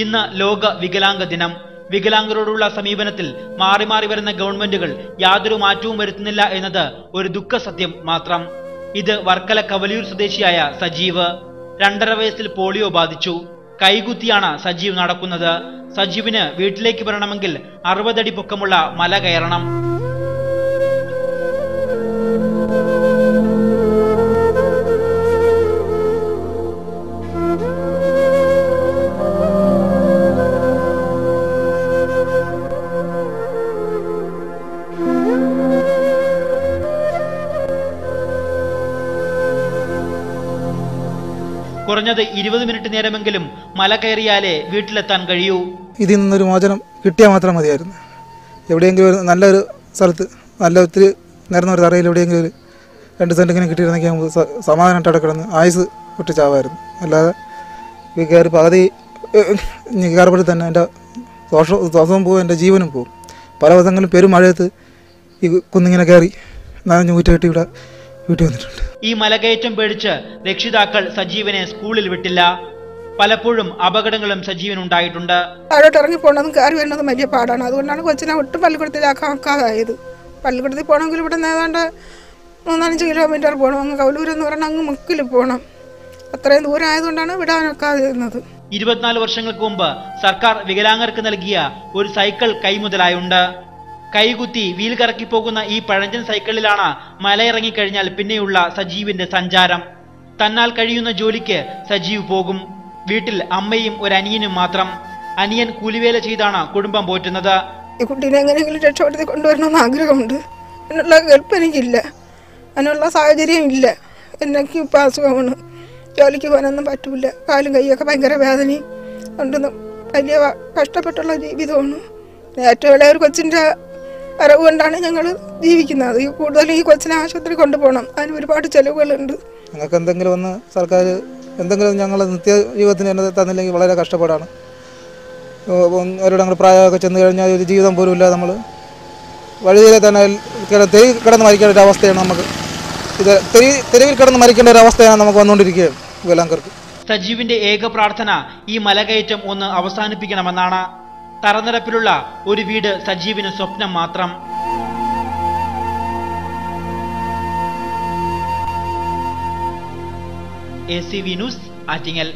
ഇന്ന് ലോക വികലാംഗ ദിനം. വികലാംഗരോടുള്ള സമീപനത്തിൽ മാറി മാറി വരുന്ന ഗവൺമെന്റുകൾ യാതൊരു മാറ്റവും വരുത്തുന്നില്ല എന്നത് ഒരു ദുഃഖസത്യം മാത്രം. ഇത് വർക്കല കവലിയൂർ സ്വദേശിയായ സജീവ്. 2.5 വയസ്സിൽ പോളിയോ ബാധിച്ചു. കൈകുത്തിയാണ് സജീവ് നടക്കുന്നത്. സജീവിന് വീട്ടിലേക്ക് വരണമെങ്കിൽ 60 അടി പൊക്കമുള്ള മല കയറണം. കുറഞ്ഞത് 20 മിനിറ്റ് നേരമെങ്കിലും മല കയറിയാലേ വീട്ടിലെത്താൻ കഴിയൂ. ഇതിൽ നിന്നൊരു മോചനം കിട്ടിയാൽ മാത്രം മതിയായിരുന്നു. എവിടെയെങ്കിലും നല്ലൊരു സ്ഥലത്ത് നല്ല ഒത്തിരി നിരന്ന ഒരു തറയിൽ എവിടെയെങ്കിലും ഒരു 2 സെൻറ്റിങ്ങനെ കിട്ടിയിരുന്നെങ്കിൽ നമുക്ക് സമാധാനമായിട്ട് അവിടെ കിടന്ന് ആയുസ് ഒട്ട് ചാവായിരുന്നു. അല്ലാതെ ഈ കയറി പകുതി കയറപ്പെട്ട് തന്നെ എൻ്റെ ശ്വാസവും പോകും, എൻ്റെ ജീവനും പോകും. പല ദിവസങ്ങളിലും പെരുമഴയത്ത് ഈ കുന്നിങ്ങനെ കയറി നനഞ്ഞ് ഊറ്റി ഇവിടെ വീട്ടിൽ വന്നിട്ടുണ്ട്. ഈ മലകയറ്റം പേടിച്ച് രക്ഷിതാക്കൾ സജീവനെ സ്കൂളിൽ വിട്ടില്ല. പലപ്പോഴും അപകടങ്ങളും സജീവനുണ്ടായിട്ടുണ്ട്. താഴോട്ട് ഇറങ്ങി പോകണതും കയറി വരുന്നതും വലിയ പാടാണ്. അതുകൊണ്ടാണ് കൊച്ചിനെ ഒട്ടും പള്ളിക്കൂടത്തിലാക്കാതായത്. പള്ളിക്കൂടത്തിൽ പോകണമെങ്കിൽ ഇവിടെ നിന്ന് ഏതാണ്ട് 3-5 കിലോമീറ്റർ പോകണം. അങ്ങ് കവലൂരെന്ന് പറഞ്ഞാൽ അങ്ങ് മുക്കിൽ പോകണം. അത്രയും ദൂരം ആയതുകൊണ്ടാണ് വിടാനൊക്കാതിരുന്നത്. 24 വർഷങ്ങൾക്ക് മുമ്പ് സർക്കാർ വികലാംഗർക്ക് നൽകിയ ഒരു സൈക്കിൾ കൈമുതലായുണ്ട്. കൈകുത്തി വീൽ കറക്കി പോകുന്ന ഈ പഴഞ്ചൻ സൈക്കിളിലാണ് മലയിറങ്ങിക്കഴിഞ്ഞാൽ പിന്നെയുള്ള സജീവിന്റെ സഞ്ചാരം. തന്നാൽ കഴിയുന്ന ജോലിക്ക് സജീവ് പോകും. വീട്ടിൽ അമ്മയും ഒരു അനിയനും മാത്രം. അനിയൻ കൂലിവേല ചെയ്താണ് കുടുംബം പോറ്റുന്നത്. ഈ കുട്ടീനെ എങ്ങനെയെങ്കിലും രക്ഷപ്പെടുത്തി കൊണ്ടുവരണമെന്ന് ആഗ്രഹമുണ്ട്. അതിനുള്ള ഹെൽപ്പ് എനിക്കില്ല, അതിനുള്ള സാഹചര്യം ഇല്ല. എനിക്ക് ഇപ്പം അസുഖമാണ്, ജോലിക്ക് പോകാനൊന്നും പറ്റൂല. കാലും കൈയൊക്കെ ഭയങ്കര വേദനയും കൊണ്ടൊന്നും വലിയ കഷ്ടപ്പെട്ടുള്ള ജീവിതമാണ്. ഏറ്റവും ഇളയ ഒരു കൊച്ചിൻ്റെ അറിവ് കൊണ്ടാണ് ഞങ്ങൾ ജീവിക്കുന്നത്. കൂടുതലും ഈ കൊച്ചിനെ ആശുപത്രി കൊണ്ടുപോകണം, അതിന് ഒരുപാട് ചിലവുകളുണ്ട്. ഞങ്ങൾക്ക് എന്തെങ്കിലും ഒന്ന് സർക്കാർ എന്തെങ്കിലും ഞങ്ങൾ നിത്യ ജീവിതത്തിന് എന്നെ തന്നില്ലെങ്കിൽ വളരെ കഷ്ടപ്പാടാണ്. അവരോട് ഞങ്ങൾ പ്രായമൊക്കെ ചെന്ന് കഴിഞ്ഞാൽ ഒരു ജീവിതം പോലും ഇല്ല. നമ്മൾ വഴിയിലെ തന്നെ തെരുവിൽ കിടന്ന് മരിക്കേണ്ട ഒരു അവസ്ഥയാണ് നമുക്ക്. ഇത് തെരുവിൽ കിടന്ന് മരിക്കേണ്ട ഒരു അവസ്ഥയാണ് നമുക്ക് വന്നുകൊണ്ടിരിക്കുകയാണ് വികലാംഗർക്ക്. സജീവിന്റെ ഏക പ്രാർത്ഥന ഈ മലകയറ്റം ഒന്ന് അവസാനിപ്പിക്കണമെന്നാണ്. തറനിരപ്പിലുള്ള ഒരു വീട് സജീവിന് സ്വപ്നം മാത്രം. ACV news, Attingal.